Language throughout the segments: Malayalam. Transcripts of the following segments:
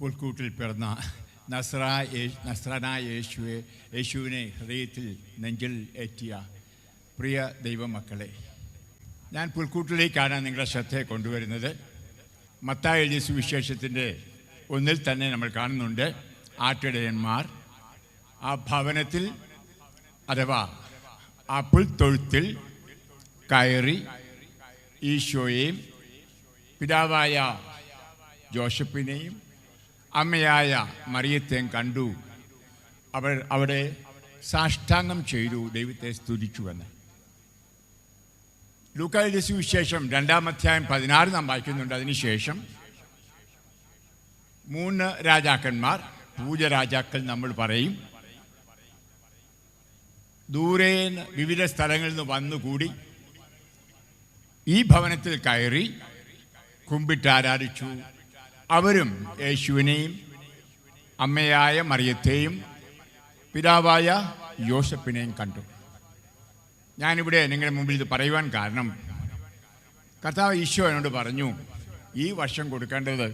പുൽക്കൂട്ടിൽ പിറന്ന നസ്രാനായ യേശുവിനെ ഹൃദയത്തിൽ നെഞ്ചിൽ ഏറ്റിയ പ്രിയ ദൈവമക്കളെ, ഞാൻ പുൽക്കൂട്ടിലേക്കാണ് നിങ്ങളുടെ ശ്രദ്ധയെ കൊണ്ടുവരുന്നത്. മത്തായി എഴുതിയ സുവിശേഷത്തിൻ്റെ 1 തന്നെ നമ്മൾ കാണുന്നുണ്ട്, ആട്ടിടയന്മാർ ആ ഭവനത്തിൽ അഥവാ ആ പുൽത്തൊഴുത്തിൽ കയറി ഈശോയെയും പിതാവായ ജോസഫിനെയും അമ്മയായ മറിയത്തെയും കണ്ടു. അവർ അവിടെ സാഷ്ടാംഗം ചെയ്തു, ദൈവത്തെ സ്തുതിച്ചുവെന്ന്. ലൂക്കായുടെ സുവിശേഷം 2-ാം അധ്യായം 16 നാം വായിക്കുന്നുണ്ട്. അതിനുശേഷം 3 രാജാക്കന്മാർ, പൂജരാജാക്കൾ നമ്മൾ പറയും, ദൂരെ വിവിധ സ്ഥലങ്ങളിൽ നിന്ന് വന്നുകൂടി ഈ ഭവനത്തിൽ കയറി കുമ്പിട്ടാരാധിച്ചു. അവരും യേശുവിനെയും അമ്മയായ മറിയത്തെയും പിതാവായ യോസഫിനെയും കണ്ടു. ഞാനിവിടെ നിങ്ങളുടെ മുമ്പിൽ ഇത് പറയുവാൻ കാരണം, കർത്താവ് ഈശോ എന്നോട് പറഞ്ഞു, ഈ വർഷം കൊടുക്കേണ്ടത്,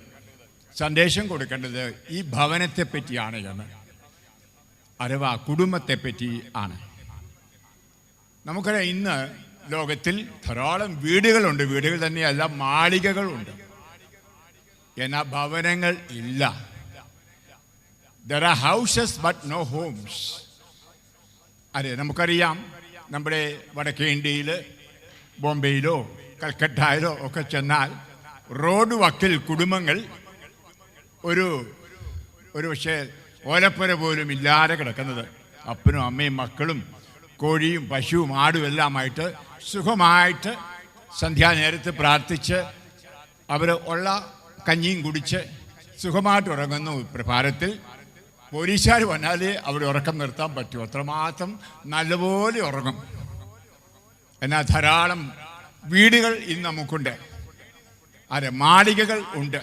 സന്ദേശം കൊടുക്കേണ്ടത് ഈ ഭവനത്തെ പറ്റിയാണ് എന്ന്, അഥവാ കുടുംബത്തെ പറ്റി ആണ്. നമുക്കറിയാം, ഇന്ന് ലോകത്തിൽ ധാരാളം വീടുകളുണ്ട്. വീടുകൾ തന്നെയല്ല, മാളികകളുണ്ട്. എന്നാൽ ഭവനങ്ങൾ ഇല്ല. There are houses but no homes. അതെ, നമുക്കറിയാം, നമ്മുടെ വടക്കേ ഇന്ത്യയിൽ, ബോംബെയിലോ കൽക്കട്ടയിലോ ഒക്കെ ചെന്നാൽ റോഡ് വക്കിൽ കുടുംബങ്ങൾ ഒരു പക്ഷേ ഓലപ്പുര പോലും ഇല്ലാതെ കിടക്കുന്നത്, അപ്പനും അമ്മയും മക്കളും കോഴിയും പശുവും ആടും എല്ലാമായിട്ട് സുഖമായിട്ട് സന്ധ്യാനേരത്ത് പ്രാർത്ഥിച്ച് അവർ ഉള്ള കഞ്ഞിയും കുടിച്ച് സുഖമായിട്ട് ഉറങ്ങുന്നു. പ്രഭാതത്തിൽ പോലീസുകാർ വന്നാലേ അവിടെ ഉറക്കം നിർത്താൻ പറ്റൂ, അത്രമാത്രം നല്ലപോലെ ഉറങ്ങും. എന്നാൽ ധാരാളം വീടുകൾ ഇന്ന് നമുക്കുണ്ട്, അതെ, മാളികകൾ ഉണ്ട്.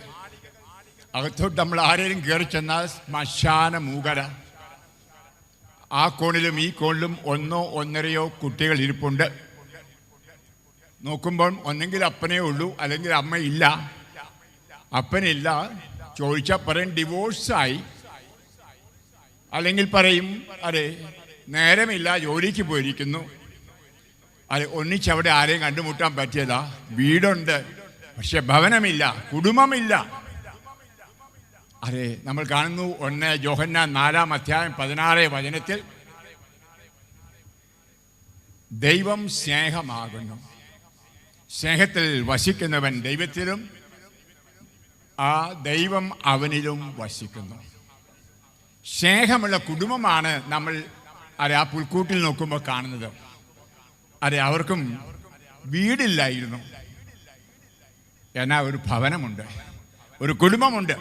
അകത്തോട്ട് നമ്മൾ ആരെങ്കിലും കയറി ചെന്നാൽ ശ്മശാന മൂകര. ആ കോണിലും ഈ കോണിലും 1-1.5 കുട്ടികൾ ഇരിപ്പുണ്ട്. നോക്കുമ്പോൾ ഒന്നെങ്കിൽ അപ്പനേ ഉള്ളൂ, അല്ലെങ്കിൽ അമ്മയില്ല. അപ്പനില്ല, ചോദിച്ചാൽ പറയും ഡിവോഴ്സായി, അല്ലെങ്കിൽ പറയും അതെ നേരമില്ല, ജോലിക്ക് പോയിരിക്കുന്നു. അതെ, ഒന്നിച്ചവിടെ ആരെയും കണ്ടുമുട്ടാൻ പറ്റിയതാ. വീടുണ്ട്, പക്ഷെ ഭവനമില്ല, കുടുംബമില്ല. അതെ, നമ്മൾ കാണുന്നു 1 യോഹന്നാൻ 4-ാം അധ്യായം 16 വചനത്തിൽ, ദൈവം സ്നേഹമാകുന്നു, സ്നേഹത്തിൽ വസിക്കുന്നവൻ ദൈവത്തിലും ആ ദൈവം അവനിലും വസിക്കുന്നു. സ്നേഹമുള്ള കുടുംബമാണ് നമ്മൾ ആ പുൽക്കൂട്ടിൽ നോക്കുമ്പോൾ കാണുന്നത്. അതെ, അവർക്കും വീടില്ലായിരുന്നു, എന്നാൽ ഒരു ഭവനമുണ്ട്, ഒരു കുടുംബമുണ്ട്.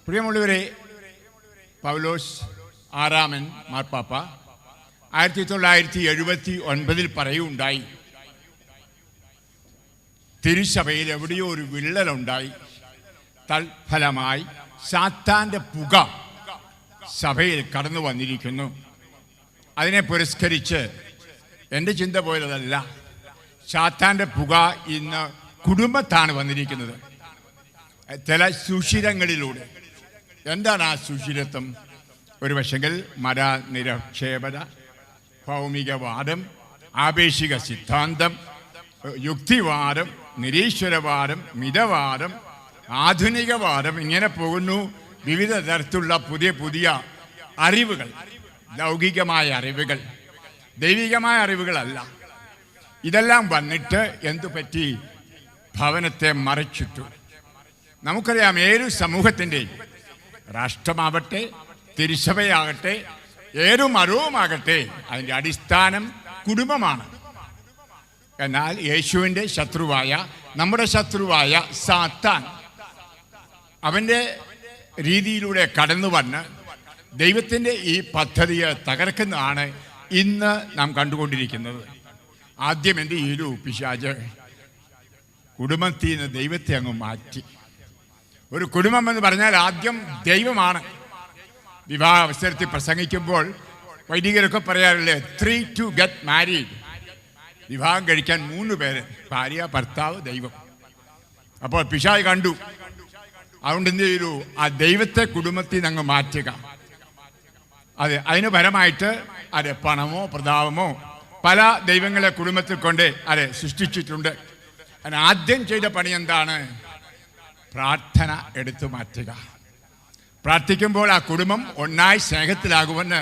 പ്രിയമുള്ളവരെ, പൗലോസ് 6-ാമൻ മാർപ്പാപ്പ 1979 പറയുകയുണ്ടായി, തിരുസഭയിൽ എവിടെയോ ഒരു വിള്ളലുണ്ടായി. തൽഫലമായി സാത്താൻ്റെ പുക സഭയിൽ കടന്നു വന്നിരിക്കുന്നു. അതിനെ പുരസ്കരിച്ച് എൻ്റെ ചിന്ത പോയതല്ല, സാത്താൻ്റെ പുക ഇന്ന് കുടുംബത്താണ് വന്നിരിക്കുന്നത്, ചില സുഷിരങ്ങളിലൂടെ. എന്താണ് ആ സുഷിരത്വം? ഒരു പക്ഷെങ്കിൽ മതനിരക്ഷേപത, ഭൗമികവാദം, ആപേക്ഷിക സിദ്ധാന്തം, യുക്തിവാദം, നിരീശ്വരവാദം, മിതവാദം, ആധുനികവാദം, ഇങ്ങനെ പോകുന്നു. വിവിധ തരത്തിലുള്ള പുതിയ അറിവുകൾ, ലൗകികമായ അറിവുകൾ, ദൈവികമായ അറിവുകളല്ല. ഇതെല്ലാം വന്നിട്ട് എന്തു പറ്റി? ഭവനത്തെ മറച്ചിട്ടു. നമുക്കറിയാം, ഏതൊരു സമൂഹത്തിൻ്റെയും, രാഷ്ട്രമാവട്ടെ, തിരുസഭയാകട്ടെ, ഏതൊരു മതവുമാകട്ടെ, അതിൻ്റെ അടിസ്ഥാനം കുടുംബമാണ്. എന്നാൽ യേശുവിൻ്റെ ശത്രുവായ, നമ്മുടെ ശത്രുവായ സാത്താൻ അവൻ്റെ രീതിയിലൂടെ കടന്നു വന്ന് ദൈവത്തിൻ്റെ ഈ പദ്ധതിയെ തകർക്കുന്നതാണ് ഇന്ന് നാം കണ്ടുകൊണ്ടിരിക്കുന്നത്. ആദ്യം എന്ത് ചെയ്തു? പിശാച് കുടുംബത്തിൽ നിന്ന് ദൈവത്തെ അങ്ങ് മാറ്റി. ഒരു കുടുംബം എന്ന് പറഞ്ഞാൽ ആദ്യം ദൈവമാണ്. വിവാഹ അവസരത്തിൽ പ്രസംഗിക്കുമ്പോൾ വൈദികരൊക്കെ പറയാറില്ലേ, 3 to get married, വിവാഹം കഴിക്കാൻ 3 പേര്, ഭാര്യ, ഭർത്താവ്, ദൈവം. അപ്പോൾ പിശാച് കണ്ടു അതുകൊണ്ട് എന്ത് ചെയ്തു? ആ ദൈവത്തെ കുടുംബത്തിൽ നിന്ന് അങ്ങ് മാറ്റുക. അതെ, അതിന് പരമായിട്ട് അതെ പണമോ പ്രതാപമോ പല ദൈവങ്ങളെ കുടുംബത്തിൽ കൊണ്ട് അതെ സൃഷ്ടിച്ചിട്ടുണ്ട്. അതിന് ആദ്യം ചെയ്ത പണി എന്താണ്? പ്രാർത്ഥന എടുത്തു മാറ്റുക. പ്രാർത്ഥിക്കുമ്പോൾ ആ കുടുംബം ഒന്നായി സ്നേഹത്തിലാകുമെന്ന്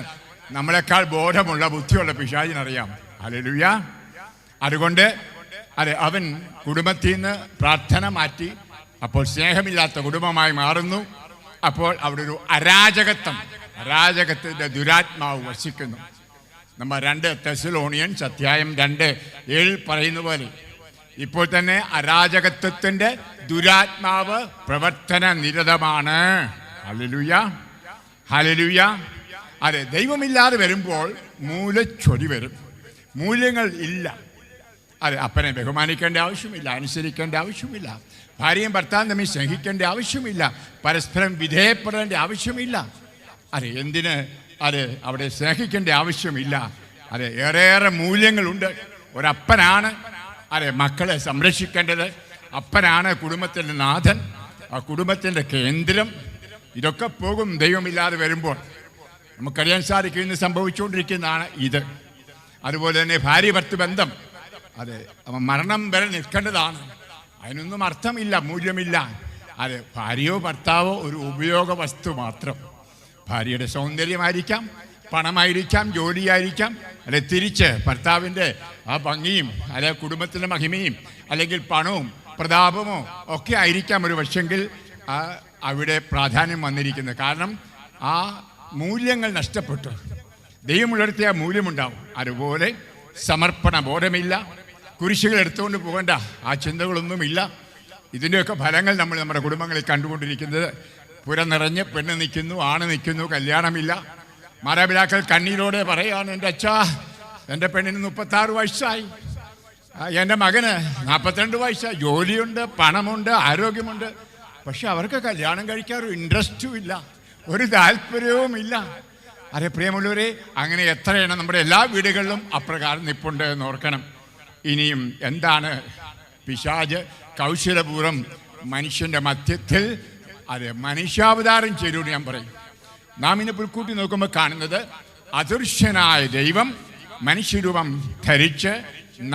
നമ്മളെക്കാൾ ബോധമുള്ള ബുദ്ധിയുള്ള പിശാചിനറിയാം. ഹല്ലേലൂയ. അതുകൊണ്ട് അതെ അവൻ കുടുംബത്തിൽ നിന്ന് പ്രാർത്ഥന മാറ്റി. അപ്പോൾ സ്നേഹമില്ലാത്ത കുടുംബമായി മാറുന്നു. അപ്പോൾ അവിടെ ഒരു അരാജകത്വത്തിന്റെ ദുരാത്മാവ് വസിക്കുന്നു. നമ്മൾ 2 തെസ്സലോണിയൻസ് അധ്യായം 2:7 പറയുന്ന പോലെ ഇപ്പോൾ തന്നെ അരാജകത്വത്തിന്റെ ദുരാത്മാവ് പ്രവർത്തന നിരതമാണ്. Hallelujah, hallelujah. അതെ, ദൈവമില്ലാതെ വരുമ്പോൾ മൂലച്ചൊടി വരും. മൂല്യങ്ങൾ ഇല്ല. അതെ, അപ്പനെ ബഹുമാനിക്കേണ്ട ആവശ്യമില്ല, അനുസരിക്കേണ്ട ആവശ്യമില്ല, ഭാര്യയും ഭർത്താവും തമ്മിൽ സ്നേഹിക്കേണ്ട ആവശ്യമില്ല, പരസ്പരം വിധേയപ്പെടേണ്ട ആവശ്യമില്ല. അതെ, എന്തിന് അതെ അവിടെ സ്നേഹിക്കേണ്ട ആവശ്യമില്ല. അതെ, ഏറെയേറെ മൂല്യങ്ങളുണ്ട്. ഒരപ്പനാണ് അതെ മക്കളെ സംരക്ഷിക്കേണ്ടത്. അപ്പനാണ് കുടുംബത്തിൻ്റെ നാഥൻ, ആ കുടുംബത്തിൻ്റെ കേന്ദ്രം. ഇതൊക്കെ പോകും ദൈവമില്ലാതെ വരുമ്പോൾ. നമുക്കറിയാൻ സാധിക്കും ഇന്ന് സംഭവിച്ചുകൊണ്ടിരിക്കുന്നതാണ് ഇത്. അതുപോലെ തന്നെ ഭാര്യ ഭർത്തൃ ബന്ധം അതെ മരണം വരെ നിൽക്കേണ്ടതാണ്. അതിനൊന്നും അർത്ഥമില്ല, മൂല്യമില്ല. അതെ, ഭാര്യയോ ഭർത്താവോ ഒരു ഉപയോഗ വസ്തു മാത്രം. ഭാര്യയുടെ സൗന്ദര്യമായിരിക്കാം, പണമായിരിക്കാം, ജോലിയായിരിക്കാം, അല്ലെ തിരിച്ച് ഭർത്താവിൻ്റെ ആ ഭംഗിയും അല്ലെ കുടുംബത്തിൻ്റെ മഹിമയും അല്ലെങ്കിൽ പണവും പ്രതാപമോ ഒക്കെ ആയിരിക്കാം ഒരു പക്ഷെങ്കിൽ അവിടെ പ്രാധാന്യം വന്നിരിക്കുന്നത്. കാരണം ആ മൂല്യങ്ങൾ നഷ്ടപ്പെട്ടു. ദൈവമുള്ളിടത്തെ ആ മൂല്യമുണ്ടാവും. അതുപോലെ സമർപ്പണ ബോധമില്ല, കുരിശുകൾ എടുത്തുകൊണ്ട് പോകേണ്ട ആ ചിന്തകളൊന്നുമില്ല. ഇതിൻ്റെയൊക്കെ ഫലങ്ങൾ നമ്മൾ നമ്മുടെ കുടുംബങ്ങളിൽ കണ്ടുകൊണ്ടിരിക്കുന്നത്. പുര നിറഞ്ഞ് പെണ്ണ് നിൽക്കുന്നു, ആണ് നിൽക്കുന്നു, കല്യാണമില്ല. മാതാപിതാക്കൾ കണ്ണീരോടെ പറയുകയാണ്, എൻ്റെ അച്ഛാ എൻ്റെ പെണ്ണിന് 36 വയസ്സായി, എൻ്റെ മകന് 42 വയസ്സായി, ജോലിയുണ്ട്, പണമുണ്ട്, ആരോഗ്യമുണ്ട്, പക്ഷെ അവർക്ക് കല്യാണം കഴിക്കാൻ ഒരു ഇൻട്രസ്റ്റും ഇല്ല, ഒരു താല്പര്യവും ഇല്ല. അതെ പ്രിയമുള്ളവരെ, അങ്ങനെ എത്രയാണ് നമ്മുടെ എല്ലാ വീടുകളിലും അപ്രകാരം നിപ്പുണ്ട് എന്ന് ഓർക്കണം. ഇനിയും എന്താണ് പിശാച് കൗശലപൂർവ്വം മനുഷ്യൻ്റെ മധ്യത്തിൽ അതെ മനുഷ്യാവതാരം ചെയ്തു ഞാൻ പറയും. നാം ഇന്ന് പുൽക്കൂട്ടി നോക്കുമ്പോൾ കാണുന്നത് അദൃശ്യനായ ദൈവം മനുഷ്യരൂപം ധരിച്ച്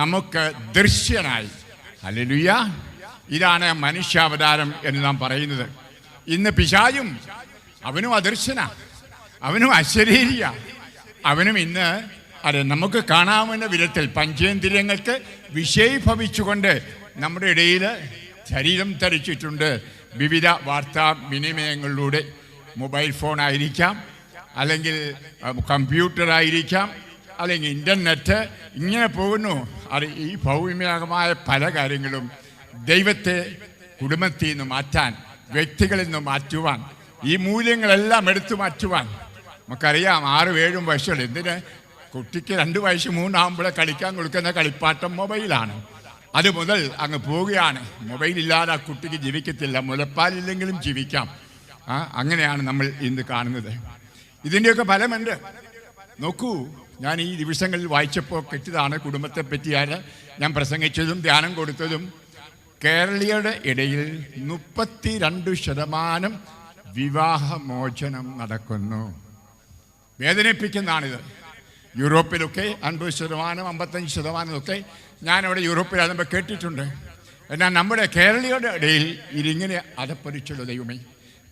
നമുക്ക് ദൃശ്യനായി. ഹല്ലേലൂയ. ഇതാണ് മനുഷ്യാവതാരം എന്ന് നാം പറയുന്നത്. ഇന്ന് പിശാചും അവനും അദൃശ്യനാ, അവനും അശരീരിയ, അവനും ഇന്ന് അതെ നമുക്ക് കാണാവുന്ന വിധത്തിൽ പഞ്ചേന്ദ്രിയങ്ങൾക്ക് വിഷയീഭവിച്ചുകൊണ്ട് നമ്മുടെ ഇടയിൽ ശരീരം ധരിച്ചിട്ടുണ്ട്. വിവിധ വാർത്താ വിനിമയങ്ങളിലൂടെ മൊബൈൽ ഫോണായിരിക്കാം, അല്ലെങ്കിൽ കമ്പ്യൂട്ടറായിരിക്കാം, അല്ലെങ്കിൽ ഇൻ്റർനെറ്റ്, ഇങ്ങനെ പോകുന്നു. അത് ഈ ഭൗമികമായ പല കാര്യങ്ങളും ദൈവത്തെ കുടുംബത്തിൽ നിന്ന് മാറ്റാൻ, വ്യക്തികളിൽ നിന്ന് മാറ്റുവാൻ, ഈ മൂല്യങ്ങളെല്ലാം എടുത്തു മാറ്റുവാൻ. നമുക്കറിയാം 6-7 വയസ്സുകൾ. എന്തിന്? കുട്ടിക്ക് 2 വയസ്സ് 3 ആകുമ്പോഴേ കളിക്കാൻ കൊടുക്കുന്ന കളിപ്പാട്ടം മൊബൈലാണ്. അത് മുതൽ അങ്ങ് പോവുകയാണ്. മൊബൈലില്ലാതെ ആ കുട്ടിക്ക് ജീവിക്കത്തില്ല, മുലപ്പാലില്ലെങ്കിലും ജീവിക്കാം. അങ്ങനെയാണ് നമ്മൾ ഇന്ന് കാണുന്നത്. ഇതിൻ്റെയൊക്കെ ഫലമുണ്ട്. നോക്കൂ, ഞാൻ ഈ ദിവസങ്ങളിൽ വായിച്ചപ്പോൾ കിട്ടിയതാണ് കുടുംബത്തെ പറ്റിയാണ് ഞാൻ പ്രസംഗിച്ചതും ധ്യാനം കൊടുത്തതും. കേരളീയരുടെ ഇടയിൽ 32% വിവാഹമോചനം നടക്കുന്നു. വേദനിപ്പിക്കുന്നതാണിത്. യൂറോപ്പിലൊക്കെ 50%, 55% ഞാനവിടെ യൂറോപ്പിലാകുമ്പോൾ കേട്ടിട്ടുണ്ട്. എന്നാൽ നമ്മുടെ കേരളീയരുടെ ഇടയിൽ ഇതിങ്ങനെ അതപ്പതിച്ചുള്ള ദൈവമേ.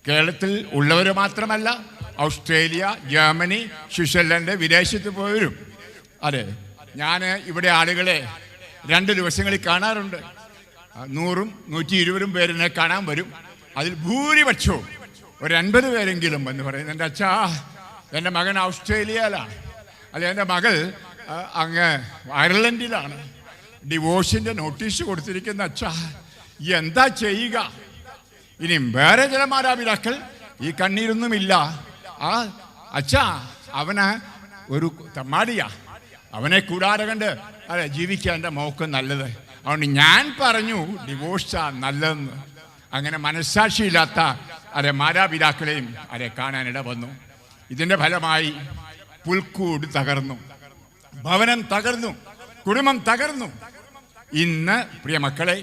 കേരളത്തിൽ ഉള്ളവർ മാത്രമല്ല, ഓസ്ട്രേലിയ, ജർമ്മനി, സ്വിറ്റ്സർലൻഡ്, വിദേശത്ത് പോയവരും. അതെ, ഞാൻ ഇവിടെ ആളുകളെ 2 ദിവസങ്ങളിൽ കാണാറുണ്ട്. 100ഉം 120ഉം പേരിനെ കാണാൻ വരും. അതിൽ ഭൂരിപക്ഷവും ഒരു 50 പേരെങ്കിലും എന്ന് പറയുന്നത്, എൻ്റെ അച്ഛാ എൻ്റെ മകൻ ഓസ്ട്രേലിയയിലാണ്, അല്ലെ എൻ്റെ മകൾ അങ്ങ് അയർലൻഡിലാണ്, ഡിവോഴ്സിൻ്റെ നോട്ടീസ് കൊടുത്തിരിക്കുന്ന അച്ഛാ, എന്താ ചെയ്യുക? ഇനിയും വേറെ ചില മാതാപിതാക്കൾ ഈ കണ്ണീരൊന്നുമില്ല. ആ അച്ഛാ അവന് ഒരു തമ്മാടിയാ, അവനെ കൂടാതെ കണ്ട് അതെ ജീവിക്കാൻ എൻ്റെ മോക്ക് നല്ലത്, അതുകൊണ്ട് ഞാൻ പറഞ്ഞു ഡിവോഴ്സാ നല്ലതെന്ന്. അങ്ങനെ മനസ്സാക്ഷിയില്ലാത്ത അതെ മാതാപിതാക്കളെയും അതെ കാണാനിട വന്നു. ഇതിൻ്റെ ഫലമായി പുൽക്കൂട് തകർന്നു, ഭവനം തകർന്നു, കുടുംബം തകർന്നു. ഇന്ന് പ്രിയ മക്കളെ,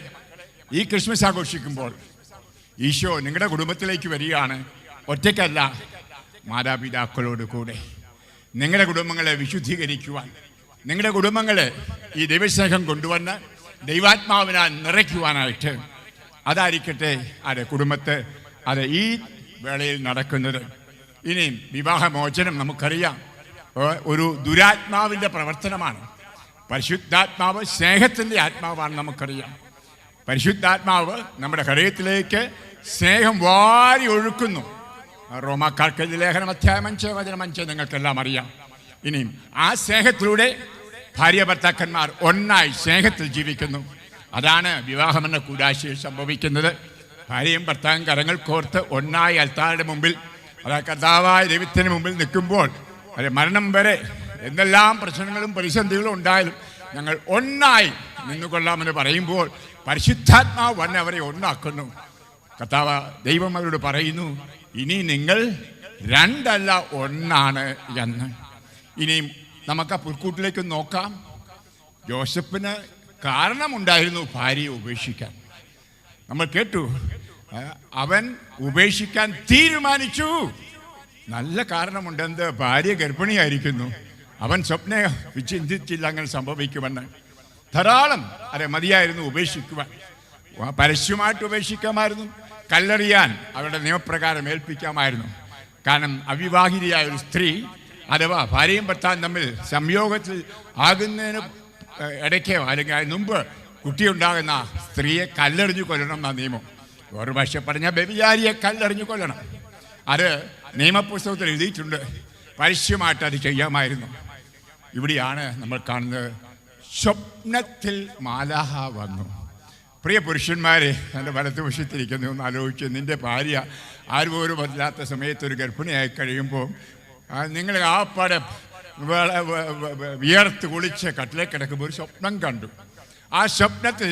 ഈ ക്രിസ്മസ് ആഘോഷിക്കുമ്പോൾ ഈശോ നിങ്ങളുടെ കുടുംബത്തിലേക്ക് വരികയാണ്. ഒറ്റയ്ക്കല്ല, മാതാപിതാക്കളോട് കൂടെ. നിങ്ങളുടെ കുടുംബങ്ങളെ വിശുദ്ധീകരിക്കുവാൻ, നിങ്ങളുടെ കുടുംബങ്ങളെ ഈ ദൈവസ്നേഹം കൊണ്ടുവന്ന് ദൈവാത്മാവിനാൽ നിറയ്ക്കുവാനായിട്ട് അതായിരിക്കട്ടെ കുടുംബത്തെ ഈ വേളയിൽ നടക്കുന്നത്. ഇനിയും വിവാഹമോചനം നമുക്കറിയാം, ഒരു ദുരാത്മാവിൻ്റെ പ്രവർത്തനമാണ്. പരിശുദ്ധാത്മാവ് സ്നേഹത്തിൻ്റെ ആത്മാവാണ് നമുക്കറിയാം. പരിശുദ്ധാത്മാവ് നമ്മുടെ ഹൃദയത്തിലേക്ക് സ്നേഹം വാരി ഒഴുക്കുന്നു. റോമാക്കാർക്ക് ലേഖനം അധ്യായം 5:5 നിങ്ങൾക്കെല്ലാം അറിയാം. ഇനിയും ആ സ്നേഹത്തിലൂടെ ഭാര്യ ഭർത്താക്കന്മാർ ഒന്നായി സ്നേഹത്തിൽ ജീവിക്കുന്നു. അതാണ് വിവാഹമെന്ന കൂടാശയിൽ സംഭവിക്കുന്നത്. ഭാര്യയും ഭർത്താവും കരങ്ങൾ കോർത്ത് ഒന്നായി അൽത്താരുടെ മുമ്പിൽ, അതായത് കർത്താവായ ദൈവത്തിന് മുമ്പിൽ നിൽക്കുമ്പോൾ, മരണം വരെ എന്തെല്ലാം പ്രശ്നങ്ങളും പ്രതിസന്ധികളും ഉണ്ടായാലും ഞങ്ങൾ ഒന്നായി നിന്നുകൊള്ളാമെന്ന് പറയുമ്പോൾ പരിശുദ്ധാത്മാവ് വന്ന് അവരെ ഒന്നാക്കുന്നു. കർത്താവ് ദൈവം അവരോട് പറയുന്നു, ഇനി നിങ്ങൾ രണ്ടല്ല ഒന്നാണ് എന്ന്. ഇനിയും നമുക്ക് ആ പുൽക്കൂട്ടിലേക്ക് നോക്കാം. ജോസഫിന് കാരണമുണ്ടായിരുന്നു ഭാര്യയെ ഉപേക്ഷിക്കാൻ. നമ്മൾ കേട്ടു, അവൻ ഉപേക്ഷിക്കാൻ തീരുമാനിച്ചു. നല്ല കാരണമുണ്ട്. എന്ത്? ഭാര്യ ഗർഭിണിയായിരിക്കുന്നു. അവൻ ചിന്തിച്ചില്ല അങ്ങനെ സംഭവിക്കുമെന്ന്. ധാരാളം മതിയായിരുന്നു ഉപേക്ഷിക്കുവാൻ. പരസ്യമായിട്ട് ഉപേക്ഷിക്കാമായിരുന്നു, കല്ലെറിയാൻ അവരുടെ നിയമപ്രകാരം ഏൽപ്പിക്കാമായിരുന്നു. കാരണം അവിവാഹിതയായ ഒരു സ്ത്രീ അഥവാ ഭാര്യയും ഭർത്താവും തമ്മിൽ സംയോഗത്തിൽ ആകുന്നതിന് ഇടയ്ക്കോ അല്ലെങ്കിൽ അതിന് മുമ്പ് കുട്ടിയുണ്ടാകുന്ന സ്ത്രീയെ കല്ലെറിഞ്ഞു കൊല്ലണം എന്നാണ് നിയമം. ഒരു ഭാഷ പറഞ്ഞാൽ വ്യഭിചാരിയെ കല്ലെറിഞ്ഞു കൊല്ലണം. അത് നിയമപുസ്തകത്തിൽ എഴുതിയിട്ടുണ്ട്. പരസ്യമായിട്ട് അത് ചെയ്യാമായിരുന്നു. ഇവിടെയാണ് നമ്മൾ കാണുന്നത്, സ്വപ്നത്തിൽ മാലാഹ വന്നു. പ്രിയ പുരുഷന്മാരെ, എൻ്റെ വലതുവശത്തിരിക്കുന്നു, ഒന്ന് ആലോചിച്ച്, നിൻ്റെ ഭാര്യ ആരുപോലും വല്ലാത്ത സമയത്ത് ഒരു ഗർഭിണിയായി കഴിയുമ്പോൾ നിങ്ങൾ ആ പാടെ വിയർത്ത് കുളിച്ച് കട്ടിലേക്ക് കിടക്കുമ്പോൾ ഒരു സ്വപ്നം കണ്ടു. ആ സ്വപ്നത്തിൽ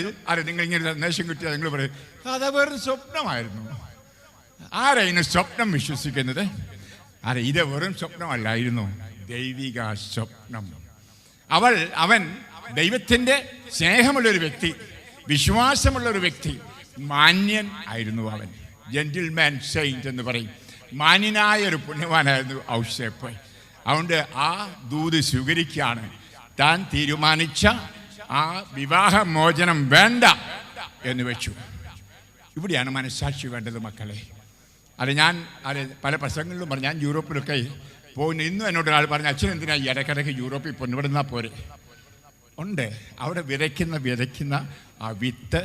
നിങ്ങളിങ്ങനെ സന്ദേശം കിട്ടിയാൽ നിങ്ങൾ പറയും, അത് വെറും സ്വപ്നമായിരുന്നു. ആരായിരുന്നു സ്വപ്നം വിശ്വസിക്കുന്നത്? ഇത് വെറും സ്വപ്നമല്ലായിരുന്നു, ദൈവിക സ്വപ്നം. അവൻ ദൈവത്തിൻ്റെ സ്നേഹമുള്ളൊരു വ്യക്തി, വിശ്വാസമുള്ളൊരു വ്യക്തി, മാന്യൻ ആയിരുന്നു. അവൻ ജെന്റിൽമാൻ സെയിന്റ് എന്ന് പറയും. മാന്യനായ ഒരു പുണ്യവാനായിരുന്നു ഔസേപ്പ്. അതുകൊണ്ട് ആ ദൂത് സ്വീകരിക്കുകയാണ്. താൻ തീരുമാനിച്ച ആ വിവാഹമോചനം വേണ്ട എന്ന് വെച്ചു. ഇവിടെയാണ് മനസ്സാക്ഷി വേണ്ടത് മക്കളെ. ഞാൻ പല പ്രസംഗങ്ങളിലും പറഞ്ഞു, ഞാൻ യൂറോപ്പിലൊക്കെ പോകുന്നു. ഇന്നും എന്നോട് ഒരാൾ പറഞ്ഞു, അച്ഛൻ എന്തിനാ ഈ ഇടയ്ക്കിടയ്ക്ക് യൂറോപ്പിൽ പോകുന്നു, ഇവിടെ നിന്നാൽ പോരെ. ഉണ്ട്, അവിടെ വിതയ്ക്കുന്ന ആ വിത്ത്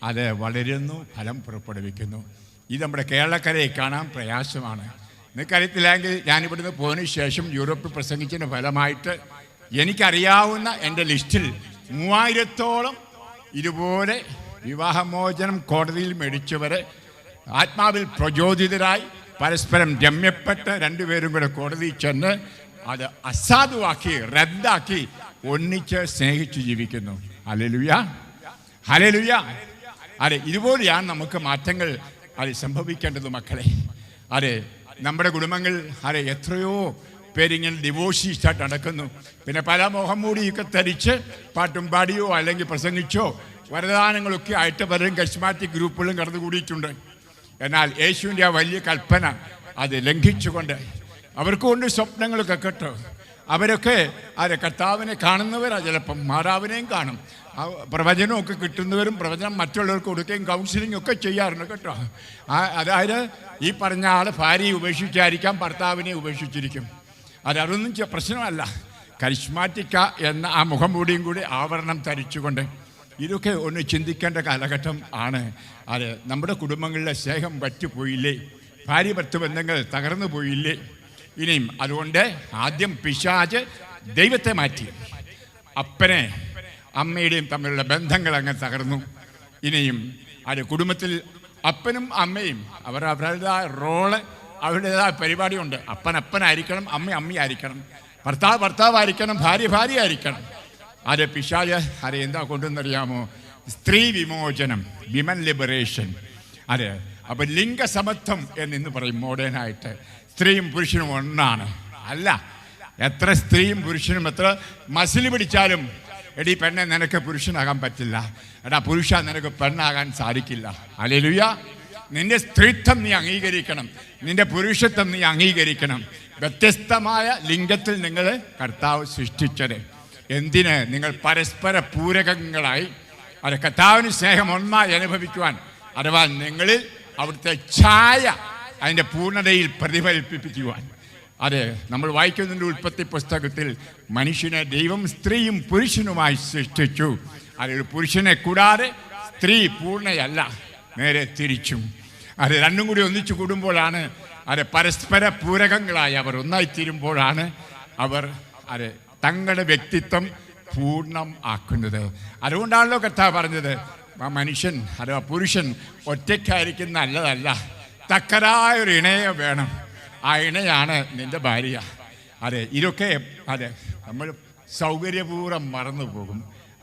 അത് വളരുന്നു, ഫലം പുറപ്പെടുവിക്കുന്നു. ഇത് നമ്മുടെ കേരളക്കരയെ കാണാൻ പ്രയാസമാണ്. നിങ്ങൾക്കറിയത്തില്ലെങ്കിൽ ഞാനിവിടുന്ന് പോയതിനു ശേഷം യൂറോപ്പിൽ പ്രസംഗിച്ചതിന് ഫലമായിട്ട് എനിക്കറിയാവുന്ന എൻ്റെ ലിസ്റ്റിൽ 3000-ഓളം ഇതുപോലെ വിവാഹമോചനം കോടതിയിൽ മേടിച്ചവരെ ആത്മാവിൽ പ്രചോദിതരായി പരസ്പരം രമ്യപ്പെട്ട് രണ്ടുപേരും കൂടെ കോടതിയിൽ ചെന്ന് അത് അസാധുവാക്കി, റദ്ദാക്കി, ഒന്നിച്ച് സ്നേഹിച്ച് ജീവിക്കുന്നു. Hallelujah, hallelujah. ഇതുപോലെയാണ് നമുക്ക് മാറ്റങ്ങൾ സംഭവിക്കേണ്ടത് മക്കളെ. നമ്മുടെ കുടുംബങ്ങൾ എത്രയോ പേരിങ്ങനെ ഡിവോഴ്സിസ്റ്റായിട്ട് നടക്കുന്നു. പിന്നെ പല മുഖം മൂടിയൊക്കെ ധരിച്ച് പാട്ടും പാടിയോ അല്ലെങ്കിൽ പ്രസംഗിച്ചോ വരദാനങ്ങളൊക്കെ ആയിട്ട് പലരും കരിസ്മാറ്റിക് ഗ്രൂപ്പുകളും കടന്നുകൂടിയിട്ടുണ്ട്. എന്നാൽ യേശുവിൻ്റെ ആ വലിയ കൽപ്പന അത് ലംഘിച്ചുകൊണ്ട് അവർക്കുകൊണ്ട് സ്വപ്നങ്ങളൊക്കെ കേട്ടോ. അവരൊക്കെ കർത്താവിനെ കാണുന്നവരാണ്, ചിലപ്പം മാതാവിനെയും കാണും. പ്രവചനമൊക്കെ കിട്ടുന്നവരും പ്രവചനം മറ്റുള്ളവർക്ക് കൊടുക്കുകയും കൗൺസിലിംഗ് ഒക്കെ ചെയ്യാറുണ്ട് കേട്ടോ. അതായത് ഈ പറഞ്ഞ ആൾ ഭാര്യയെ ഉപേക്ഷിച്ചായിരിക്കാം, ഭർത്താവിനെ ഉപേക്ഷിച്ചിരിക്കും. അതൊന്നും പ്രശ്നമല്ല. കരിസ്മാറ്റിക്ക എന്ന ആ മുഖം മൂടിയും കൂടി ആവരണം ധരിച്ചുകൊണ്ട് ഇതൊക്കെ ഒന്ന് ചിന്തിക്കേണ്ട കാലഘട്ടം ആണ്. നമ്മുടെ കുടുംബങ്ങളിലെ സ്നേഹം പറ്റുപോയില്ലേ? ഭാര്യ ഭർത്തൃ ബന്ധങ്ങൾ തകർന്നു പോയില്ലേ? ഇനിയും അതുകൊണ്ട് ആദ്യം പിശാച് ദൈവത്തെ മാറ്റി. അപ്പനെ അമ്മയുടെയും തമ്മിലുള്ള ബന്ധങ്ങൾ അങ്ങ് തകർന്നു. ഇനിയും കുടുംബത്തിൽ അപ്പനും അമ്മയും അവരുടേതായ റോള്, അവരുടേതായ പരിപാടിയുണ്ട്. അപ്പനായിരിക്കണം, അമ്മയായിരിക്കണം, ഭർത്താവായിരിക്കണം, ഭാര്യ ആയിരിക്കണം. പിശാച് എന്താ കൊണ്ടുവന്നറിയാമോ? സ്ത്രീ വിമോചനം, വിമൻ ലിബറേഷൻ. അപ്പം ലിംഗസമത്വം എന്നിന്ന് പറയും മോഡേണായിട്ട്. സ്ത്രീയും പുരുഷനും ഒന്നാണ്. അല്ല, എത്ര സ്ത്രീയും പുരുഷനും എത്ര മസിൽ പിടിച്ചാലും, എടി പെണ്ണെ നിനക്ക് പുരുഷനാകാൻ പറ്റില്ല, എടാ പുരുഷ നിനക്ക് പെണ്ണാകാൻ സാധിക്കില്ല. ഹല്ലേലൂയ, നിന്റെ സ്ത്രീത്വം നീ അംഗീകരിക്കണം, നിന്റെ പുരുഷത്വം നീ അംഗീകരിക്കണം. വ്യത്യസ്തമായ ലിംഗത്തിൽ നിങ്ങൾ കർത്താവ് സൃഷ്ടിച്ചത് എന്തിന്? നിങ്ങൾ പരസ്പര പൂരകങ്ങളായി അത് കർത്താവിന് സ്നേഹം ഒന്നായി അനുഭവിക്കുവാൻ, അഥവാ നിങ്ങളിൽ അവിടുത്തെ ഛായ അതിൻ്റെ പൂർണ്ണതയിൽ പ്രതിഫലിപ്പിക്കുവാൻ. അതെ, നമ്മൾ വായിക്കുന്നതിൻ്റെ ഉൽപ്പത്തി പുസ്തകത്തിൽ മനുഷ്യനെ ദൈവം സ്ത്രീയും പുരുഷനുമായി സൃഷ്ടിച്ചു. അതൊരു പുരുഷനെ കൂടാതെ സ്ത്രീ പൂർണ്ണയല്ല, നേരെ തിരിച്ചും. അത് രണ്ടും കൂടി ഒന്നിച്ചു കൂടുമ്പോഴാണ് അത് പരസ്പര പൂരകങ്ങളായി അവർ ഒന്നായിത്തീരുമ്പോഴാണ് അവർ അത് തങ്ങളുടെ വ്യക്തിത്വം പൂർണ്ണം ആക്കുന്നത്. അതുകൊണ്ടാണല്ലോ കർത്താവ് പറഞ്ഞത്, മനുഷ്യൻ അഥവാ പുരുഷൻ ഒറ്റയ്ക്കായിരിക്കുന്ന നല്ലതല്ല, തക്കതായൊരു ഇണയെ വേണം, ആ ഇണയാണ് നിൻ്റെ ഭാര്യ. അതെ, ഇതൊക്കെ അതെ നമ്മൾ സൗകര്യപൂർവ്വം മറന്നു പോകും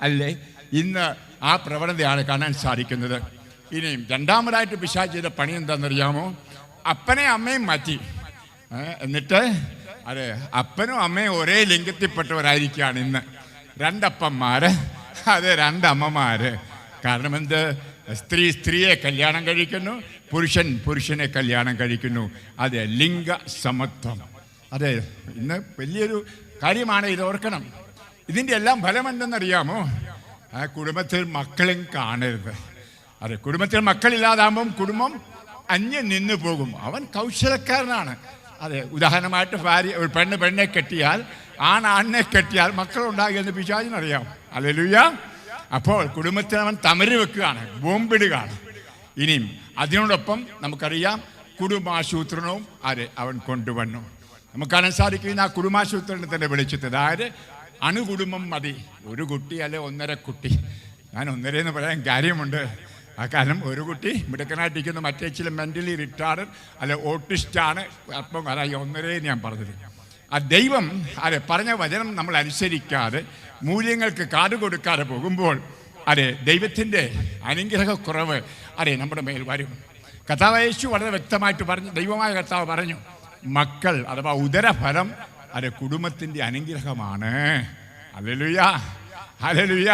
അല്ലേ? ഇന്ന് ആ പ്രവണതയാണ് കാണാൻ സാധിക്കുന്നത്. ഇനിയും രണ്ടാമതായിട്ട് പിശാച് ചെയ്ത പണി എന്താണെന്നറിയാമോ? അപ്പനെ അമ്മയും മാറ്റി. എന്നിട്ട് അതെ, അപ്പനും അമ്മയും ഒരേ ലിംഗത്തിൽപ്പെട്ടവരായിരിക്കുകയാണ് ഇന്ന്. രണ്ടപ്പന്മാര്, അതെ രണ്ടമ്മമാര്. കാരണം എന്ത്? സ്ത്രീ സ്ത്രീയെ കല്യാണം കഴിക്കുന്നു, പുരുഷൻ പുരുഷനെ കല്യാണം കഴിക്കുന്നു. അതെ, ലിംഗ സമത്വം. അതെ, ഇന്ന് വലിയൊരു കാര്യമാണ്, ഇത് ഓർക്കണം. ഇതിൻ്റെ എല്ലാം ഫലം എന്തെന്നറിയാമോ? ആ കുടുംബത്തിൽ മക്കളും കാണരുത്. അതെ, കുടുംബത്തിൽ മക്കളില്ലാതാകുമ്പം കുടുംബം അന്യം നിന്ന് പോകും. അവൻ കൗശലക്കാരനാണ്. അതെ, ഉദാഹരണമായിട്ട് ഒരു പെണ്ണെ കെട്ടിയാൽ, ആണിനെ കെട്ടിയാൽ മക്കളുണ്ടാകുമെന്ന് പിശാചിനറിയാം. ഹല്ലേലൂയ. അപ്പോൾ കുടുംബത്തിൽ അവൻ തമര് വെക്കുകയാണ്, ബോംബിടുകയാണ്. ഇനിയും അതിനോടൊപ്പം നമുക്കറിയാം കുടുംബാസൂത്രണവും അതെ അവൻ കൊണ്ടുവന്നു. നമുക്ക് കാണാൻ സാധിക്കുന്ന ആ കുടുംബാസൂത്രണത്തിൻ്റെ വെളിച്ചത്തിൽ, അതായത് അണുകുടുംബം മതി, ഒരു കുട്ടി അല്ലെ ഒന്നര കുട്ടി. ഞാൻ ഒന്നരയെന്ന് പറയാൻ കാര്യമുണ്ട്. ആ കാരണം ഒരു കുട്ടി മിടുക്കനായിട്ടിരിക്കുന്നു, മറ്റേ ചില മെൻ്റലി റിട്ടാർഡ് അല്ലെ ഓട്ടിസ്റ്റാണ്. അപ്പം അതാ ഒന്നരയെന്ന് ഞാൻ പറഞ്ഞത്. ആ ദൈവം അതെ പറഞ്ഞ വചനം നമ്മൾ അനുസരിക്കാതെ മൂല്യങ്ങൾക്ക് കാതു കൊടുക്കാതെ പോകുമ്പോൾ അതെ ദൈവത്തിൻ്റെ അനുഗ്രഹക്കുറവ് അതെ നമ്മുടെ മേൽ വരും. കർത്താവ് യേശു വളരെ വ്യക്തമായിട്ട് പറഞ്ഞു, ദൈവമായ കർത്താവ് പറഞ്ഞു, മക്കൾ അഥവാ ഉദരഫലം അതെ കുടുംബത്തിൻ്റെ അനുഗ്രഹമാണ്. Hallelujah, hallelujah.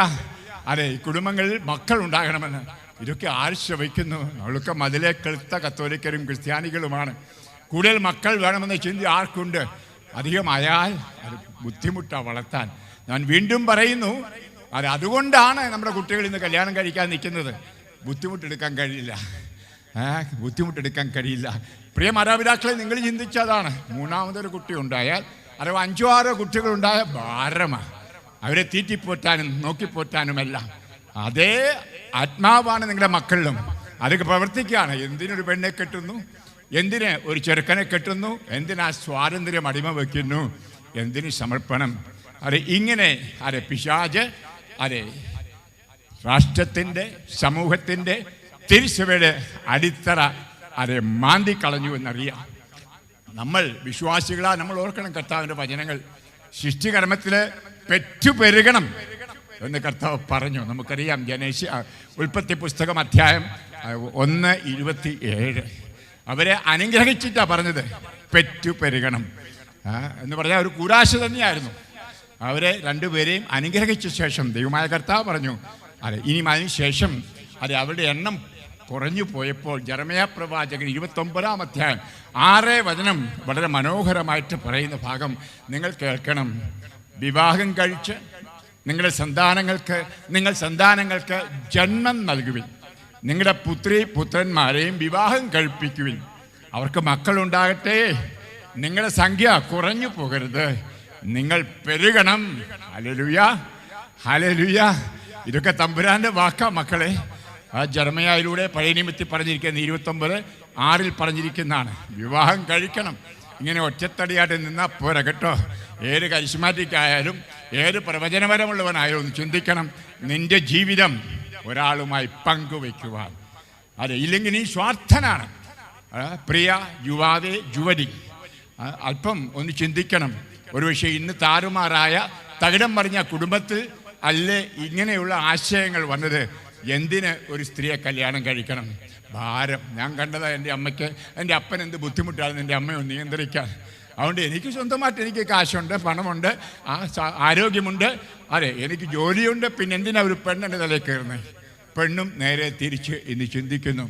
അതെ, കുടുംബങ്ങളിൽ മക്കൾ ഉണ്ടാകണമെന്ന് ഇതൊക്കെ ആര് ശ്രമിക്കുന്നു? നമ്മളൊക്കെ മതിലെ കെളുത്ത കത്തോലിക്കരും ക്രിസ്ത്യാനികളുമാണ്. കൂടുതൽ മക്കൾ വേണമെന്ന ചിന്ത ആർക്കുണ്ട്? അധികമായാൽ അത് ബുദ്ധിമുട്ടാണ് വളർത്താൻ. ഞാൻ വീണ്ടും പറയുന്നു, അതുകൊണ്ടാണ് നമ്മുടെ കുട്ടികൾ ഇന്ന് കല്യാണം കഴിക്കാൻ നിൽക്കുന്നത്. ബുദ്ധിമുട്ടെടുക്കാൻ കഴിയില്ല, ബുദ്ധിമുട്ടെടുക്കാൻ കഴിയില്ല. പ്രിയ മാതാപിതാക്കളെ, നിങ്ങൾ ചിന്തിച്ചതാണ്, മൂന്നാമതൊരു കുട്ടി ഉണ്ടായാൽ അഥവാ 5-6 കുട്ടികളുണ്ടായ ഭാരമാണ്. അവരെ തീറ്റിപ്പോറ്റാനും നോക്കിപ്പോറ്റാനുമെല്ലാം. അതേ ആത്മാവാണ് നിങ്ങളുടെ മക്കളിലും. അതൊക്കെ പ്രവർത്തിക്കുകയാണ്. എന്തിനൊരു പെണ്ണെ കെട്ടുന്നു, എന്തിന് ഒരു ചെറുക്കനെ കെട്ടുന്നു, എന്തിനാ സ്വാതന്ത്ര്യം അടിമ വയ്ക്കുന്നു, എന്തിന് സമർപ്പണം? അതെ, ഇങ്ങനെ അതെ പിശാച് അതെ രാഷ്ട്രത്തിൻ്റെ സമൂഹത്തിൻ്റെ തിരുസഭയുടെ അടിത്തറ അതെ മാന്തിക്കളഞ്ഞു എന്നറിയാം. നമ്മൾ വിശ്വാസികളാ, നമ്മൾ ഓർക്കണം കർത്താവിൻ്റെ വചനങ്ങൾ. സൃഷ്ടികർമ്മത്തിൽ പെറ്റുപെരുകണം എന്ന് കർത്താവ് പറഞ്ഞു. നമുക്കറിയാം, ഉൽപ്പത്തി പുസ്തകം അധ്യായം 1:27 അവരെ അനുഗ്രഹിച്ചിട്ടാണ് പറഞ്ഞത്, പെറ്റുപെരുകണം എന്ന് പറഞ്ഞാൽ ഒരു കൂരാശ തന്നെയായിരുന്നു. അവരെ രണ്ടുപേരെയും അനുഗ്രഹിച്ച ശേഷം ദൈവമായ കർത്താവ് പറഞ്ഞു അതെ ഇനിയും അതിനുശേഷം അതെ അവരുടെ എണ്ണം കുറഞ്ഞു പോയപ്പോൾ ജെറമ്യാ പ്രവാചകൻ 29-ാം അധ്യായം 6 വചനം വളരെ മനോഹരമായിട്ട് പറയുന്ന ഭാഗം നിങ്ങൾ കേൾക്കണം. വിവാഹം കഴിച്ച് നിങ്ങൾ സന്താനങ്ങൾക്ക് ജന്മം നൽകുവിൻ, നിങ്ങളുടെ പുത്രന്മാരെയും വിവാഹം കഴിപ്പിക്കുവിൻ, അവർക്ക് മക്കളുണ്ടാകട്ടെ, നിങ്ങളുടെ സംഖ്യ കുറഞ്ഞു പോകരുത്, നിങ്ങൾ പെരുകണം. Hallelujah, hallelujah. ഇതൊക്കെ തമ്പുരാൻ്റെ വാക്കാ മക്കളെ. ആ ജെറമ്യായിലൂടെ പഴയ നിയമത്തിൽ പറഞ്ഞിരിക്കുന്ന 29:6 പറഞ്ഞിരിക്കുന്നതാണ്. വിവാഹം കഴിക്കണം. ഇങ്ങനെ ഒറ്റത്തടിയായിട്ട് നിന്നാൽ പോരാ കേട്ടോ. ഏത് കരിസ്മാറ്റിക് ആയാലും ഏത് പ്രവചനപരമുള്ളവനായാലും ഒന്ന് ചിന്തിക്കണം, നിന്റെ ജീവിതം ഒരാളുമായി പങ്കുവയ്ക്കുവാൻ. അതെ, ഇല്ലെങ്കിൽ നീ സ്വാർത്ഥനാണ്. പ്രിയ യുവാവേ, യുവതി, അല്പം ഒന്ന് ചിന്തിക്കണം. ഒരുപക്ഷെ ഇന്ന് താറുമാറായ തകിടം പറഞ്ഞ കുടുംബത്തിൽ അല്ലേ ഇങ്ങനെയുള്ള ആശയങ്ങൾ വന്നത്. എന്തിന് ഒരു സ്ത്രീയെ കല്യാണം കഴിക്കണം? ഭാരം. ഞാൻ കണ്ടതാ എൻ്റെ അപ്പൻ എന്ത് ബുദ്ധിമുട്ടാണ് എൻ്റെ അമ്മയെ നിയന്ത്രിക്കാൻ. അതുകൊണ്ട് എനിക്ക് സ്വന്തമായിട്ട് എനിക്ക് കാശുണ്ട്, പണമുണ്ട്, ആരോഗ്യമുണ്ട്, അതെ എനിക്ക് ജോലിയുണ്ട്, പിന്നെ എന്തിനാ ഒരു പെണ്ണിൻ്റെ തലയിൽ കയറുന്നത്? പെണ്ണും നേരെ തിരിച്ച് ഇന്ന് ചിന്തിക്കുന്നു.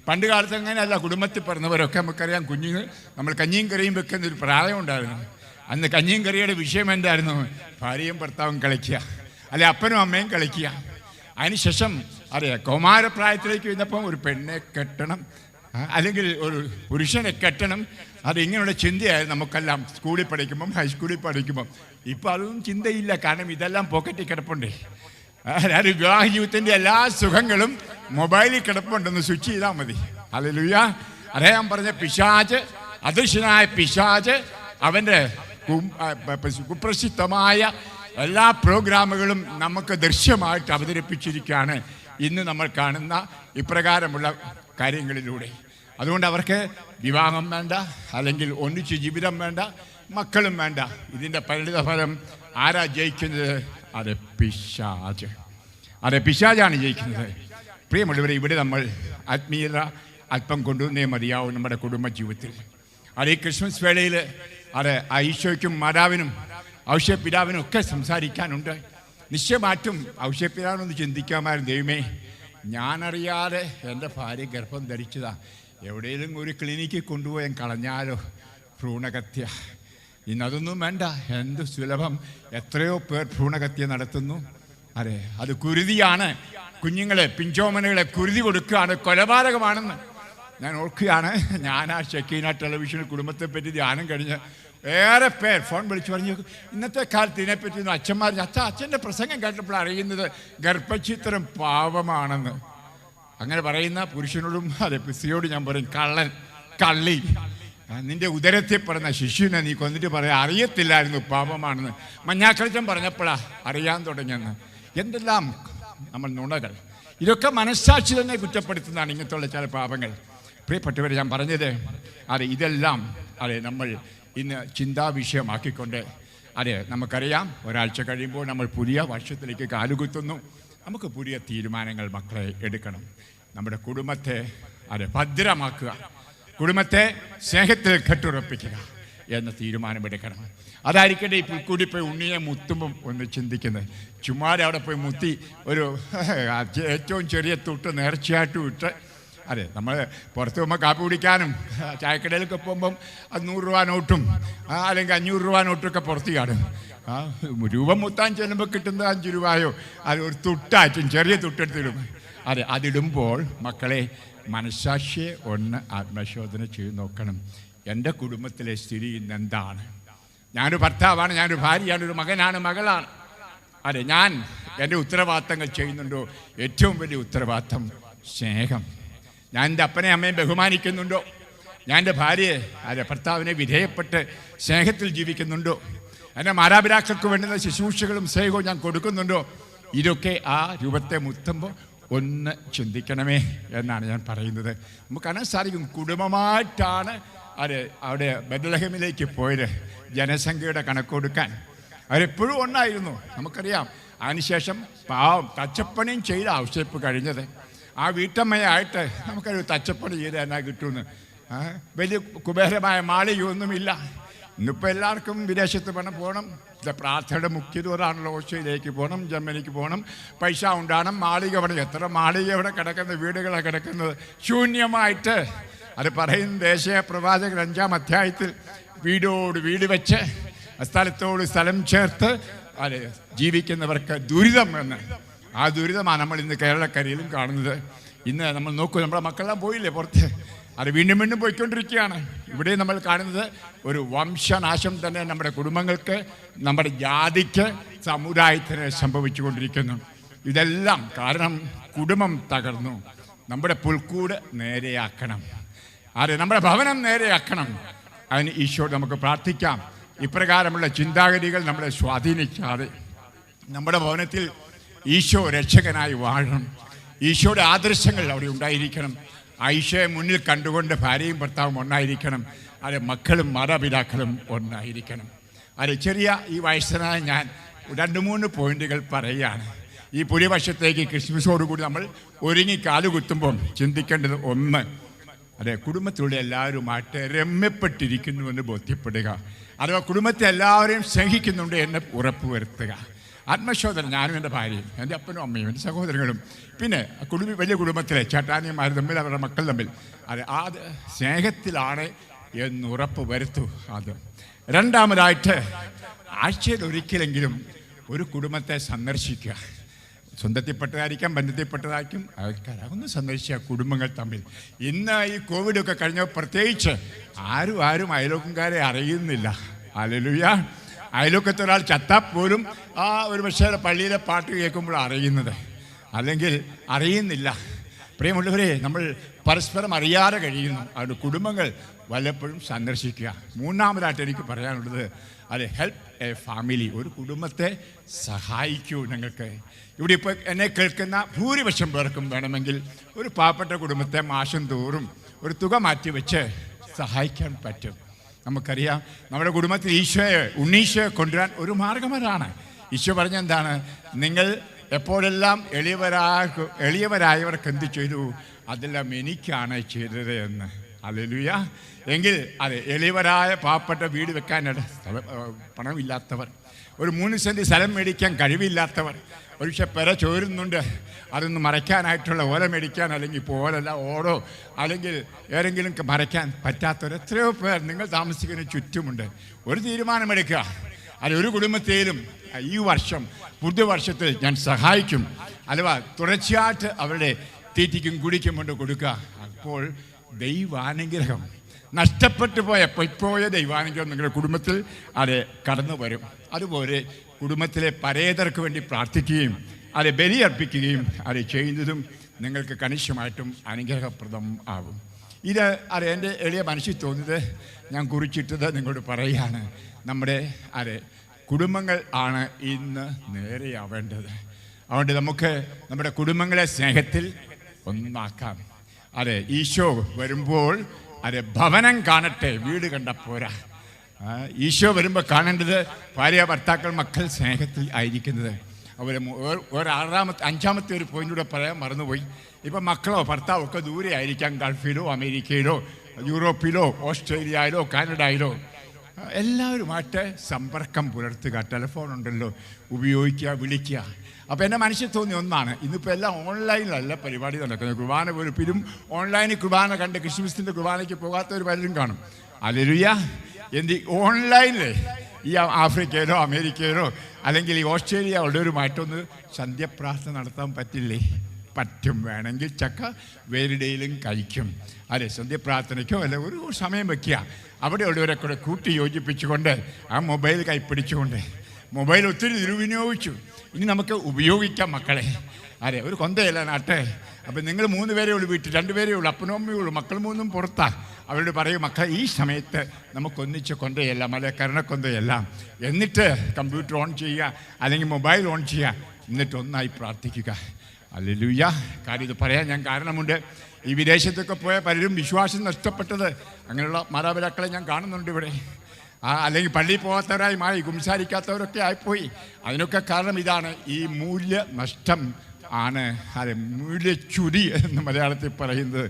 പണ്ട് കാലത്ത് അങ്ങനെയല്ല. കുടുംബത്തിൽ പറഞ്ഞവരൊക്കെ നമുക്കറിയാം, കുഞ്ഞുങ്ങൾ നമ്മൾ കഞ്ഞിയും കറിയും വെക്കുന്ന ഒരു പ്രായം ഉണ്ടായിരുന്നു. അന്ന് കഞ്ഞിയും കറിയുടെ വിഷയം എന്തായിരുന്നു? ഭാര്യയും ഭർത്താവും കളിക്കുക, അല്ലെ അപ്പനും അമ്മയും കളിക്കുക. അതിനുശേഷം അറിയാം, കൗമാരപ്രായത്തിലേക്ക് വന്നപ്പം ഒരു പെണ്ണെ കെട്ടണം, അല്ലെങ്കിൽ ഒരു പുരുഷനെ കെട്ടണം. അതിങ്ങനെയുള്ള ചിന്തയായിരുന്നു നമുക്കെല്ലാം സ്കൂളിൽ പഠിക്കുമ്പം, ഹൈസ്കൂളിൽ പഠിക്കുമ്പം. ഇപ്പം അതൊന്നും ചിന്തയില്ല, കാരണം ഇതെല്ലാം പോക്കറ്റിൽ കിടപ്പുണ്ടേ. അതായത് വിവാഹ ജീവിതത്തിൻ്റെ എല്ലാ സുഖങ്ങളും മൊബൈലിൽ കിടപ്പുണ്ടെന്ന് സ്വിച്ച് ചെയ്താൽ മതി. ഹല്ലേലൂയ. അതേ ഞാൻ പറഞ്ഞ പിശാച്, അദൃശ്യനായ പിശാച് അവൻ്റെ കുപ്രസിദ്ധമായ എല്ലാ പ്രോഗ്രാമുകളും നമുക്ക് ദൃശ്യമായിട്ട് അവതരിപ്പിച്ചിരിക്കുകയാണ് ഇന്ന് നമ്മൾ കാണുന്ന ഇപ്രകാരമുള്ള കാര്യങ്ങളിലൂടെ. അതുകൊണ്ട് അവർക്ക് വിവാഹം വേണ്ട, അല്ലെങ്കിൽ ഒന്നിച്ച് ജീവിതം വേണ്ട, മക്കളും വേണ്ട. ഇതിൻ്റെ പരിണിതഫലം ആരാ ജയിക്കുന്നത്? അത് പിശാച്. അത് പിശാചാണ് ജയിക്കുന്നത്. പ്രിയമുള്ളവരെ, ഇവിടെ നമ്മൾ ആത്മീയത അല്പം കൊണ്ടുവന്നേ മതിയാവും നമ്മുടെ കുടുംബ ജീവിതത്തിൽ. അത് ഈ ക്രിസ്മസ് വേളയിൽ അത് ഈശോയ്ക്കും മാതാവിനും ഔഷധപിതാവിനും ഒക്കെ സംസാരിക്കാനുണ്ട്. നിശ്ചയമായിട്ടും ഔഷധപിതാവിനൊന്ന് ചിന്തിക്കാമായിരുന്നു, ദൈവമേ, ഞാനറിയാതെ എൻ്റെ ഭാര്യ ഗർഭം ധരിച്ചതാ, എവിടെയെങ്കിലും ഒരു ക്ലിനിക്കിൽ കൊണ്ടുപോയി കളഞ്ഞാലോ, ഭ്രൂണഹത്യ. ഇന്നതൊന്നും വേണ്ട, എന്ത് സുലഭം, എത്രയോ പേർ ഭ്രൂണഹത്യ നടത്തുന്നു. അതെ, അത് കുരുതിയാണ്. കുഞ്ഞുങ്ങളെ, പിഞ്ചോമനകളെ കുരുതി കൊടുക്കുകയാണ്, കൊലപാതകമാണെന്ന് ഞാൻ ഓർക്കുകയാണ്. ഞാൻ ആ ഷെക്കീന ടെലിവിഷനിൽ കുടുംബത്തെപ്പറ്റി ധ്യാനം കഴിഞ്ഞ് ഏറെ പേർ ഫോൺ വിളിച്ചു പറഞ്ഞു, ഇന്നത്തെ കാലത്ത് ഇതിനെപ്പറ്റി ഒന്നും അച്ഛന്മാർ അച്ഛൻ്റെ പ്രസംഗം കേട്ടപ്പോൾ അറിയുന്നത് ഗർഭചിത്രം പാവമാണെന്ന്. അങ്ങനെ പറയുന്ന പുരുഷനോടും അതെ സ്ത്രീയോട് ഞാൻ പറയും, കള്ളൻ, കള്ളി, നിന്റെ ഉദരത്തിൽ പറഞ്ഞ ശിശുവിനെ നീ കൊന്നിട്ട് പറയാം അറിയത്തില്ലായിരുന്നു പാപമാണെന്ന്. മഞ്ഞാക്കളിച്ചൻ പറഞ്ഞപ്പോഴാ അറിയാൻ തുടങ്ങിയെന്ന്. എന്തെല്ലാം നമ്മൾ നുണകൾ. ഇതൊക്കെ മനസ്സാക്ഷി തന്നെ കുറ്റപ്പെടുത്തുന്നതാണ് ഇങ്ങനത്തുള്ള ചില പാപങ്ങൾ. പ്രിയപ്പെട്ടവരെ, ഞാൻ പറഞ്ഞത് അതെ, ഇതെല്ലാം അതെ നമ്മൾ ഇന്ന് ചിന്താ വിഷയമാക്കിക്കൊണ്ട് അതെ നമുക്കറിയാം, ഒരാഴ്ച കഴിയുമ്പോൾ നമ്മൾ പുതിയ വർഷത്തിലേക്ക് കാലുകുത്തുന്നു. നമുക്ക് പുതിയ തീരുമാനങ്ങൾ മക്കളെ എടുക്കണം. നമ്മുടെ കുടുംബത്തെ അതെ ഭദ്രമാക്കുക, കുടുംബത്തെ സ്നേഹത്തിൽ കെട്ടുറപ്പിക്കുക എന്ന തീരുമാനമെടുക്കണം. അതായിരിക്കട്ടെ ഈ പുൽക്കൂടി പോയി ഉണ്ണിയെ മുത്തുമ്പം ഒന്ന് ചിന്തിക്കുന്നത്. ചുമ്മാതെ അവിടെ പോയി മുത്തി ഒരു ഏറ്റവും ചെറിയ തൊട്ട് നേർച്ചയായിട്ടും ഇട്ട് അതെ നമ്മൾ പുറത്ത് പോകുമ്പോൾ കാപ്പി കുടിക്കാനും ചായക്കടയിലൊക്കെ പോകുമ്പം 100 രൂപ നോട്ടും അല്ലെങ്കിൽ 500 രൂപ നോട്ടൊക്കെ പുറത്ത് കാണും. രൂപം മുത്താൻ ചെല്ലുമ്പോൾ കിട്ടുന്നത് 5 രൂപയോ അത് ഒരു തുട്ടാറ്റും, ചെറിയ തുട്ടെടുത്തിടും. അതെ, അതിടുമ്പോൾ മക്കളെ മനസ്സാക്ഷിയെ ഒന്ന് ആത്മശോധന ചെയ്ത് നോക്കണം. എൻ്റെ കുടുംബത്തിലെ സ്ഥിതി ഇന്ന് എന്താണ്? ഞാനൊരു ഭർത്താവാണ്, ഞാനൊരു ഭാര്യയാണ്, ഒരു മകനാണ്, മകളാണ്. അതെ, ഞാൻ എൻ്റെ ഉത്തരവാദിത്തങ്ങൾ ചെയ്യുന്നുണ്ടോ? ഏറ്റവും വലിയ ഉത്തരവാദിത്തം സ്നേഹം. ഞാൻ എൻ്റെ അപ്പനെ അമ്മയും ബഹുമാനിക്കുന്നുണ്ടോ? ഞാൻ എൻ്റെ ഭാര്യയെ അതെ ഭർത്താവിനെ വിധേയപ്പെട്ട് സ്നേഹത്തിൽ ജീവിക്കുന്നുണ്ടോ? എൻ്റെ മാതാപിതാക്കൾക്ക് വേണ്ടുന്ന ശുശ്രൂഷകളും സ്നേഹവും ഞാൻ കൊടുക്കുന്നുണ്ടോ? ഇതൊക്കെ ആ രൂപത്തെ മുത്തുമ്പോൾ ഒന്ന് ചിന്തിക്കണമേ എന്നാണ് ഞാൻ പറയുന്നത്. നമുക്കറിയാൻ സാധിക്കും, കുടുംബമായിട്ടാണ് അത് അവിടെ ബെത്ലഹേമിലേക്ക് പോയത് ജനസംഖ്യയുടെ കണക്കൊടുക്കാൻ. അവരെപ്പോഴും ഒന്നായിരുന്നു, നമുക്കറിയാം. അതിനുശേഷം പാവം തച്ചപ്പണിയും ചെയ്ത ഔഷധപ്പ് കഴിഞ്ഞത്. ആ വീട്ടമ്മയായിട്ട് നമുക്കൊരു തച്ചപ്പണി ചെയ്ത് എന്നാ കിട്ടുമെന്ന്. വലിയ കുബേരമായ മാളികയൊന്നുമില്ല. ഇന്നിപ്പോൾ എല്ലാവർക്കും വിദേശത്ത് വേണം പോകണം. പ്രാർത്ഥനയുടെ മുഖ്യതോടാണല്ലോ. ഓസ്ട്രേലിയയിലേക്ക് പോകണം, ജർമ്മനിക്ക് പോകണം, പൈസ ഉണ്ടാകണം, മാളിക പണി. എത്ര മാളിക ഇവിടെ കിടക്കുന്നത്, വീടുകളാണ് കിടക്കുന്നത് ശൂന്യമായിട്ട്. അത് പറയുന്ന ദേശീയ പ്രവാചകൻ 5-ാം അധ്യായത്തിൽ വീടോട് വീട് വെച്ച് സ്ഥലത്തോട് സ്ഥലം ചേർത്ത് അത് ജീവിക്കുന്നവർക്ക് ദുരിതം എന്ന്. ആ ദുരിതമാണ് നമ്മൾ ഇന്ന് കേരളക്കരയിലും കാണുന്നത്. ഇന്ന് നമ്മൾ നോക്കൂ, നമ്മുടെ മക്കളെല്ലാം പോയില്ലേ പുറത്ത്, അത് വീണ്ടും വീണ്ടും പോയിക്കൊണ്ടിരിക്കുകയാണ്. ഇവിടെ നമ്മൾ കാണുന്നത് ഒരു വംശനാശം തന്നെ നമ്മുടെ കുടുംബങ്ങൾക്ക്, നമ്മുടെ ജാതിക്ക്, സമുദായത്തിന് സംഭവിച്ചുകൊണ്ടിരിക്കുന്നു. ഇതെല്ലാം കാരണം കുടുംബം തകർന്നു. നമ്മുടെ പുൽക്കൂട് നേരെയാക്കണം, അത് നമ്മുടെ ഭവനം നേരെയാക്കണം. അതിന് ഈശോയോട് നമുക്ക് പ്രാർത്ഥിക്കാം. ഇപ്രകാരമുള്ള ചിന്താഗതികൾ നമ്മളെ സ്വാധീനിക്കാതെ നമ്മുടെ ഭവനത്തിൽ ഈശോ രക്ഷകനായി വാഴണം. ഈശോയുടെ ആദർശങ്ങൾ അവിടെ ഉണ്ടായിരിക്കണം. ഈശോയെ മുന്നിൽ കണ്ടുകൊണ്ട് ഭാര്യയും ഭർത്താവും ഒന്നായിരിക്കണം. അത് മക്കളും മാതാപിതാക്കളും ഒന്നായിരിക്കണം. അത് ചെറിയ ഈ വയസ്സനായ ഞാൻ 2-3 പോയിന്റുകൾ പറയുകയാണ്. ഈ പുതിയ വർഷത്തേക്ക് ക്രിസ്മസോടുകൂടി നമ്മൾ ഒരുങ്ങി കാലുകുത്തുമ്പം ചിന്തിക്കേണ്ടത് ഒന്ന്, അതെ കുടുംബത്തിലുള്ള എല്ലാവരുമായിട്ട് രമ്യപ്പെട്ടിരിക്കുന്നുവെന്ന് ബോധ്യപ്പെടുക. അഥവാ കുടുംബത്തെ എല്ലാവരെയും സ്നേഹിക്കുന്നുണ്ട് എന്ന് ഉറപ്പുവരുത്തുക. ആത്മശോധന. ഞാനും എൻ്റെ ഭാര്യയും, എൻ്റെ അപ്പനും അമ്മയും, എൻ്റെ സഹോദരങ്ങളും, പിന്നെ വലിയ കുടുംബത്തിലെ ചേട്ടാനിയന്മാർ തമ്മിൽ, അവരുടെ മക്കൾ തമ്മിൽ, അത് സ്നേഹത്തിലാണ് എന്നുറപ്പ് വരുത്തൂ. അത് രണ്ടാമതായിട്ട്, ആഴ്ചയിൽ ഒരിക്കലെങ്കിലും ഒരു കുടുംബത്തെ സന്ദർശിക്കുക. സ്വന്തത്തിൽപ്പെട്ടതായിരിക്കാം, ബന്ധത്തിൽപ്പെട്ടതായിരിക്കും, ഒന്ന് സന്ദർശിക്കുക കുടുംബങ്ങൾ തമ്മിൽ. ഇന്ന് ഈ കോവിഡൊക്കെ കഴിഞ്ഞ പ്രത്യേകിച്ച് ആരും അയലോക്കംകാരെ അറിയുന്നില്ല. ഹല്ലേലൂയ. അയലോക്കത്തൊരാൾ ചത്താൽ പോലും ഒരു പക്ഷേ പള്ളിയിലെ പാട്ട് കേൾക്കുമ്പോൾ അറിയുന്നത്, അല്ലെങ്കിൽ അറിയുന്നില്ല. പ്രിയമുള്ളവരെ, നമ്മൾ പരസ്പരം അറിയാതെ കഴിയുന്നു. അതുകൊണ്ട് കുടുംബങ്ങൾ വല്ലപ്പോഴും സന്ദർശിക്കുക. മൂന്നാമതായിട്ട് എനിക്ക് പറയാനുള്ളത്, ഹെൽപ്പ് എ ഫാമിലി. ഒരു കുടുംബത്തെ സഹായിക്കൂ. നിങ്ങൾക്ക് ഇവിടെ ഇപ്പോൾ എന്നെ കേൾക്കുന്ന ഭൂരിപക്ഷം പേർക്കും വേണമെങ്കിൽ ഒരു പാവപ്പെട്ട കുടുംബത്തെ മാസം തോറും ഒരു തുക മാറ്റിവെച്ച് സഹായിക്കാൻ പറ്റും. നമുക്കറിയാം, നമ്മുടെ കുടുംബത്തിൽ ഉണ്ണീശോയെ കൊണ്ടുവരാൻ ഒരു മാർഗം അതാണ്. ഈശോ പറഞ്ഞെന്താണ്? നിങ്ങൾ എപ്പോഴെല്ലാം എളിയവരായവർക്ക് എന്ത് ചെയ്തു, അതെല്ലാം എനിക്കാണ് ചെയ്തത് എന്ന്. ഹല്ലേലൂയ. എങ്കിൽ എളിയവരായ പാവപ്പെട്ട വീട് വെക്കാനായിട്ട് പണമില്ലാത്തവർ, ഒരു 3 സെൻറ്റ് സ്ഥലം മേടിക്കാൻ കഴിവില്ലാത്തവർ, ഒരുപക്ഷെ പെര ചോരുന്നുണ്ട്, അതൊന്ന് മറയ്ക്കാനായിട്ടുള്ള ഓല മേടിക്കാൻ, അല്ലെങ്കിൽ ഇപ്പോൾ ഓലല്ല ഓടോ അല്ലെങ്കിൽ ഏതെങ്കിലും മറയ്ക്കാൻ പറ്റാത്തവർ എത്രയോ പേർ നിങ്ങൾ താമസിക്കുന്ന ചുറ്റുമുണ്ട്. ഒരു തീരുമാനമെടുക്കുക. ഒരു കുടുംബത്തെയും ഈ വർഷം, പുതുവർഷത്തിൽ ഞാൻ സഹായിക്കും, അഥവാ തുടർച്ചയായിട്ട് അവരുടെ തീറ്റിക്കും കുടിക്കും കൊണ്ട് കൊടുക്കുക. അപ്പോൾ ദൈവാനുഗ്രഹം, നഷ്ടപ്പെട്ടു പോയ ദൈവാനുഗ്രഹം നിങ്ങളുടെ കുടുംബത്തിൽ കടന്നു വരും. അതുപോലെ കുടുംബത്തിലെ പരേതർക്ക് വേണ്ടി പ്രാർത്ഥിക്കുകയും ബലിയർപ്പിക്കുകയും ചെയ്യുന്നതും നിങ്ങൾക്ക് കണിശമായിട്ടും അനുഗ്രഹപ്രദം ആകും. ഇത് എൻ്റെ എളിയ മനസ്സിൽ തോന്നിയത് ഞാൻ കുറിച്ചിട്ടത് നിങ്ങളോട് പറയുകയാണ്. നമ്മുടെ കുടുംബങ്ങൾ ആണ് ഇന്ന് നേരെയാവേണ്ടത്. അതുകൊണ്ട് നമുക്ക് നമ്മുടെ കുടുംബങ്ങളെ സ്നേഹത്തിൽ ഒന്നാക്കാം. ഈശോ വരുമ്പോൾ ഭവനം കാണട്ടെ, വീട് കണ്ട പോരാ. ഈശോ വരുമ്പോൾ കാണേണ്ടത് ഭാര്യ, ഭർത്താക്കൾ, മക്കൾ സ്നേഹത്തിൽ ആയിരിക്കുന്നത്. അവർ അഞ്ചാമത്തെ ഒരു പോയിൻ്റ് പറയാൻ മറന്നുപോയി. ഇപ്പം മക്കളോ ഭർത്താവോ ഒക്കെ ദൂരെ ആയിരിക്കാം, ഗൾഫിലോ അമേരിക്കയിലോ യൂറോപ്പിലോ ഓസ്ട്രേലിയയിലോ കാനഡയിലോ. എല്ലാവരുമായിട്ട് സമ്പർക്കം പുലർത്തുക. ടെലിഫോൺ ഉണ്ടല്ലോ, ഉപയോഗിക്കുക, വിളിക്കുക. അപ്പോൾ എൻ്റെ മനസ്സിൽ തോന്നിയ ഒന്നാണ്, ഇന്നിപ്പോൾ എല്ലാം ഓൺലൈനിലല്ല പരിപാടി നടക്കുന്നത്. കുർബാന വെളുപ്പിലും ഓൺലൈനിൽ കുർബാന കണ്ട് ക്രിസ്മസിൻ്റെ കുർബാനയ്ക്ക് പോകാത്തവർ പലരും കാണും. ഹല്ലേലൂയ. ഓൺലൈനിൽ ഈ ആഫ്രിക്കയിലോ അമേരിക്കയിലോ അല്ലെങ്കിൽ ഈ ഓസ്ട്രേലിയ ഉള്ളവരുമായിട്ടൊന്ന് സന്ധ്യപ്രാർത്ഥന നടത്താൻ പറ്റില്ലേ? പറ്റും. വേണമെങ്കിൽ ചക്ക വേരിടയിലും കഴിക്കും. സന്ധ്യപ്രാർത്ഥനയ്ക്കോ അല്ല ഒരു സമയം വയ്ക്കുക. അവിടെ ഉള്ളവരെ കൂടെ കൂട്ടി യോജിപ്പിച്ചുകൊണ്ട് മൊബൈൽ കൈപ്പിടിച്ചുകൊണ്ട്, മൊബൈൽ ഒത്തിരി ദുർവിനിയോഗിച്ചു, ഇനി നമുക്ക് ഉപയോഗിക്കാം മക്കളെ. ഒരു കൊന്തയല്ല നാട്ടെ. അപ്പം നിങ്ങൾ 3 പേരേ ഉള്ളൂ വീട്ടിൽ, 2 പേരേ ഉള്ളൂ, അപ്പനും അമ്മയേ ഉള്ളൂ, മക്കൾ 3 പുറത്താണ്. അവരോട് പറയും, മക്കളെ ഈ സമയത്ത് നമുക്കൊന്നിച്ച് കൊന്തയെല്ലാം അല്ലെങ്കിൽ കരണക്കൊന്തയെല്ലാം, എന്നിട്ട് കമ്പ്യൂട്ടർ ഓൺ ചെയ്യുക അല്ലെങ്കിൽ മൊബൈൽ ഓൺ ചെയ്യുക, എന്നിട്ട് ഒന്നായി പ്രാർത്ഥിക്കുക. ഹല്ലേലൂയ. കാര്യം ഇത് പറയാൻ ഞാൻ കാരണമുണ്ട്. ഈ വിദേശത്തൊക്കെ പോയ പലരും വിശ്വാസം നഷ്ടപ്പെട്ടത് അങ്ങനെയുള്ള മാതാപിതാക്കളെ ഞാൻ കാണുന്നുണ്ട് ഇവിടെ. അല്ലെങ്കിൽ പള്ളിയിൽ പോകാത്തവരായി മാറി, സംസാരിക്കാത്തവരൊക്കെ ആയിപ്പോയി. അതിനൊക്കെ കാരണം ഇതാണ്, ഈ മൂല്യനഷ്ടം ആണ്. മൂല്യച്യുതി എന്ന് മലയാളത്തിൽ പറയുന്നത്.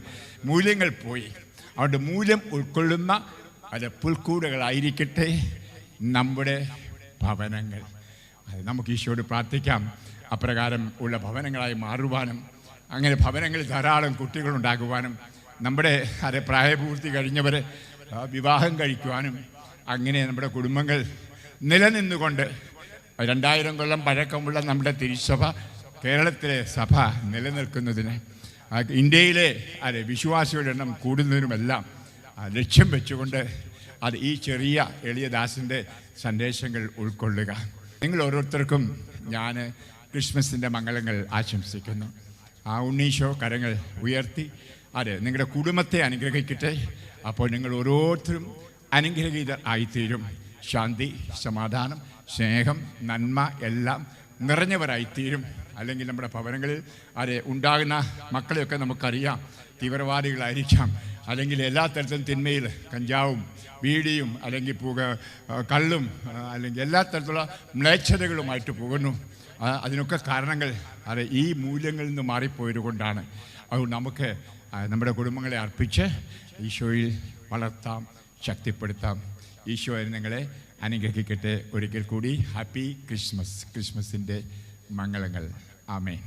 മൂല്യങ്ങൾ പോയി. അതുകൊണ്ട് മൂല്യം ഉൾക്കൊള്ളുന്ന പുൽക്കൂടുകളായിരിക്കട്ടെ നമ്മുടെ ഭവനങ്ങൾ. നമുക്ക് ഈശോയോട് പ്രാർത്ഥിക്കാം അപ്രകാരം ഉള്ള ഭവനങ്ങളായി മാറുവാനും, അങ്ങനെ ഭവനങ്ങളിൽ ധാരാളം കുട്ടികളുണ്ടാകുവാനും, നമ്മുടെ പ്രായപൂർത്തി കഴിഞ്ഞവർ വിവാഹം കഴിക്കുവാനും, അങ്ങനെ നമ്മുടെ കുടുംബങ്ങൾ നിലനിന്നുകൊണ്ട് 2000 കൊല്ലം പഴക്കമുള്ള നമ്മുടെ തിരുസഭ, കേരളത്തിലെ സഭ നിലനിൽക്കുന്നതിന്, ഇന്ത്യയിലെ വിശ്വാസികളുടെ എണ്ണം കൂടുന്നതിനുമെല്ലാം ലക്ഷ്യം വെച്ചുകൊണ്ട് ഈ ചെറിയ എളിയ ദാസിൻ്റെ സന്ദേശങ്ങൾ ഉൾക്കൊള്ളുക. നിങ്ങൾ ഓരോരുത്തർക്കും ഞാൻ ക്രിസ്മസിൻ്റെ മംഗളങ്ങൾ ആശംസിക്കുന്നു. ഉണ്ണീശോ കരങ്ങൾ ഉയർത്തി നിങ്ങളുടെ കുടുംബത്തെ അനുഗ്രഹിക്കട്ടെ. അപ്പോൾ നിങ്ങൾ ഓരോരുത്തരും അനുഗ്രഹീതർ ആയിത്തീരും. ശാന്തി, സമാധാനം, സ്നേഹം, നന്മ എല്ലാം നിറഞ്ഞവരായിത്തീരും. അല്ലെങ്കിൽ നമ്മുടെ ഭവനങ്ങളിൽ ഉണ്ടാകുന്ന മക്കളെയൊക്കെ നമുക്കറിയാം, തീവ്രവാദികളായിരിക്കാം, അല്ലെങ്കിൽ എല്ലാ തരത്തിലും തിന്മയിൽ കഞ്ചാവും ബീഡിയും അല്ലെങ്കിൽ കള്ളും അല്ലെങ്കിൽ എല്ലാ തരത്തിലുള്ള മ്ലേച്ഛതകളുമായിട്ട് പോകുന്നു. അതിനൊക്കെ കാരണങ്ങൾ ഈ മൂല്യങ്ങളിൽ നിന്ന് മാറിപ്പോയത് കൊണ്ടാണ്. അതുകൊണ്ട് നമുക്ക് നമ്മുടെ കുടുംബങ്ങളെ അർപ്പിച്ച് ഈശോയിൽ വളർത്താം, ശക്തിപ്പെടുത്താം. ഈശോ നിങ്ങളെ അനുഗ്രഹിക്കട്ടെ. ഒരിക്കൽ കൂടി ഹാപ്പി ക്രിസ്മസ്. ക്രിസ്മസിൻ്റെ മംഗളങ്ങൾ. ആമേൻ.